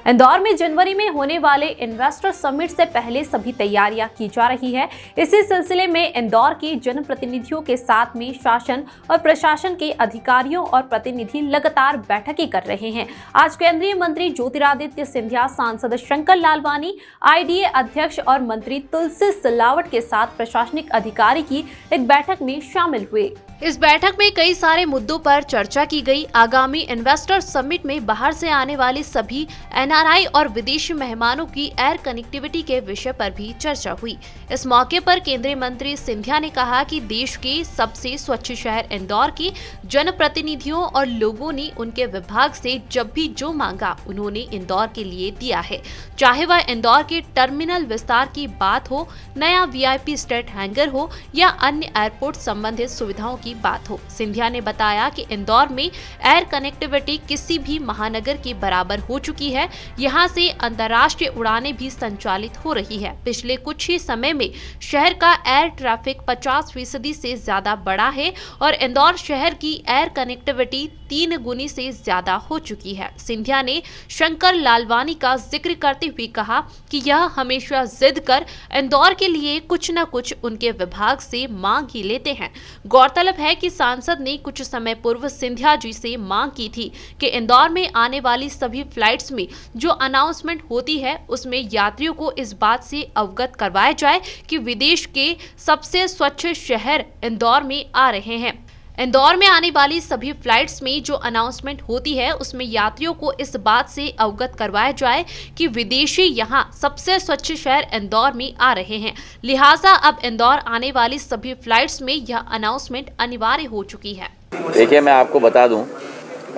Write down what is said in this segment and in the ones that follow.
इंदौर में जनवरी में होने वाले इन्वेस्टर समिट से पहले सभी तैयारियां की जा रही है। इसी सिलसिले में इंदौर के जनप्रतिनिधियों के साथ में शासन और प्रशासन के अधिकारियों और प्रतिनिधि लगातार बैठकें कर रहे हैं। आज केंद्रीय मंत्री ज्योतिरादित्य सिंधिया, सांसद शंकर लालवानी, आईडीए अध्यक्ष और मंत्री तुलसी सिलावट के साथ प्रशासनिक अधिकारी की एक बैठक में शामिल हुए। इस बैठक में कई सारे मुद्दों पर चर्चा की गई। आगामी इन्वेस्टर समिट में बाहर से आने वाले सभी एनआरआई और विदेशी मेहमानों की एयर कनेक्टिविटी के विषय पर भी चर्चा हुई। इस मौके पर केंद्रीय मंत्री सिंधिया ने कहा कि देश के सबसे स्वच्छ शहर इंदौर के जनप्रतिनिधियों और लोगों ने उनके विभाग से जब भी जो मांगा उन्होंने इंदौर के लिए दिया है, चाहे वह इंदौर के टर्मिनल विस्तार की बात हो, नया वीआईपी स्टेट हैंगर हो या अन्य एयरपोर्ट संबंधित सुविधाओं की बात हो। सिंधिया ने बताया कि इंदौर में एयर कनेक्टिविटी किसी भी महानगर के बराबर हो चुकी है। यहां से अंतर्राष्ट्रीय उड़ानें भी संचालित हो रही है। पिछले कुछ ही समय में शहर का एयर ट्रैफिक 50% से ज्यादा बढ़ा है और इंदौर शहर की एयर कनेक्टिविटी 3 गुनी से ज्यादा हो चुकी है। सिंधिया ने शंकर लालवानी का जिक्र करते हुए कहा कि यह हमेशा जिद कर इंदौर के लिए कुछ न कुछ उनके विभाग से मांग ही लेते हैं। गौरतलब है कि सांसद ने कुछ समय पूर्व सिंधिया जी से मांग की थी कि इंदौर में आने वाली सभी फ्लाइट्स में जो अनाउंसमेंट होती है उसमें यात्रियों को इस बात से अवगत करवाया जाए कि विदेश के सबसे स्वच्छ शहर इंदौर में आ रहे हैं। इंदौर में आने वाली सभी फ्लाइट्स में जो अनाउंसमेंट होती है उसमें यात्रियों को इस बात से अवगत करवाया जाए कि विदेशी यहां सबसे स्वच्छ शहर इंदौर में आ रहे हैं। लिहाजा अब इंदौर आने वाली सभी फ्लाइट्स में यह अनाउंसमेंट अनिवार्य हो चुकी है। देखिए, मैं आपको बता दूं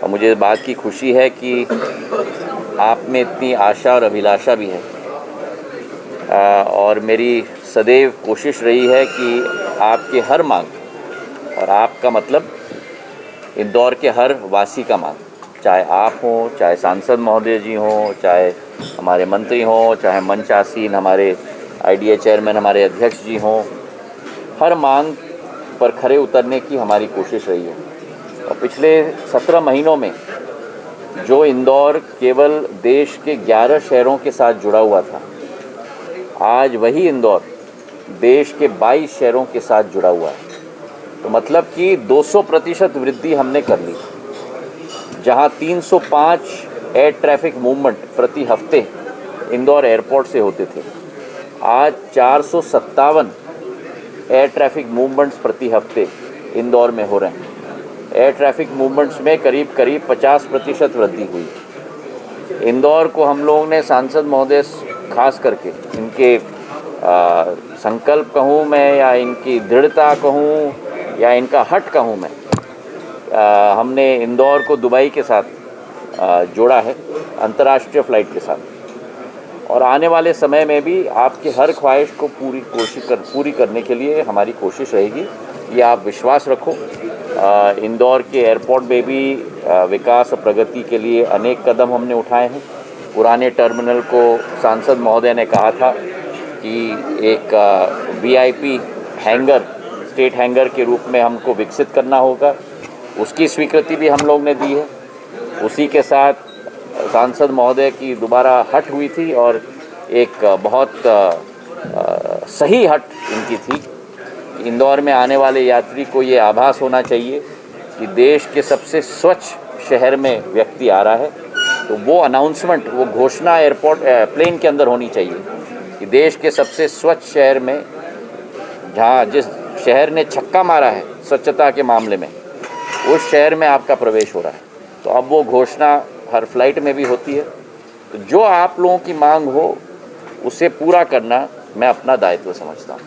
और मुझे इस बात की खुशी है कि आप में इतनी आशा और अभिलाषा भी है और मेरी सदैव कोशिश रही है कि आपकी हर मांग और आपका मतलब इंदौर के हर वासी का मांग, चाहे आप हों, चाहे सांसद महोदय जी हों, चाहे हमारे मंत्री हों, चाहे मंच आसीन हमारे आईडीए चेयरमैन हमारे अध्यक्ष जी हों, हर मांग पर खरे उतरने की हमारी कोशिश रही है। और पिछले 17 महीनों में जो इंदौर केवल देश के 11 शहरों के साथ जुड़ा हुआ था, आज वही इंदौर देश के 22 शहरों के साथ जुड़ा हुआ है। तो मतलब कि 200% वृद्धि हमने कर ली। जहां 305 एयर ट्रैफिक मूवमेंट प्रति हफ्ते इंदौर एयरपोर्ट से होते थे, आज 457 एयर ट्रैफिक मूवमेंट्स प्रति हफ्ते इंदौर में हो रहे हैं। एयर ट्रैफिक मूवमेंट्स में करीब 50% वृद्धि हुई। इंदौर को हम लोगों ने सांसद महोदय खास करके इनके संकल्प कहूँ मैं या इनकी दृढ़ता कहूँ या इनका हट कहूँ मैं, हमने इंदौर को दुबई के साथ जोड़ा है, अंतर्राष्ट्रीय फ़्लाइट के साथ। और आने वाले समय में भी आपकी हर ख्वाहिश को पूरी करने के लिए हमारी कोशिश रहेगी। ये आप विश्वास रखो। इंदौर के एयरपोर्ट में भी विकास और प्रगति के लिए अनेक कदम हमने उठाए हैं। पुराने टर्मिनल को सांसद महोदय ने कहा था कि एक वीआईपी हैंगर, स्टेट हैंगर के रूप में हमको विकसित करना होगा। उसकी स्वीकृति भी हम लोग ने दी है। उसी के साथ सांसद महोदय की दोबारा हट हुई थी और एक बहुत सही हट इनकी थी। इंदौर में आने वाले यात्री को ये आभास होना चाहिए कि देश के सबसे स्वच्छ शहर में व्यक्ति आ रहा है। तो वो अनाउंसमेंट, वो घोषणा एयरपोर्ट प्लेन के अंदर होनी चाहिए कि देश के सबसे स्वच्छ शहर में, जहाँ जिस शहर ने छक्का मारा है स्वच्छता के मामले में, उस शहर में आपका प्रवेश हो रहा है। तो अब वो घोषणा हर फ्लाइट में भी होती है। तो जो आप लोगों की मांग हो उसे पूरा करना मैं अपना दायित्व समझता हूँ।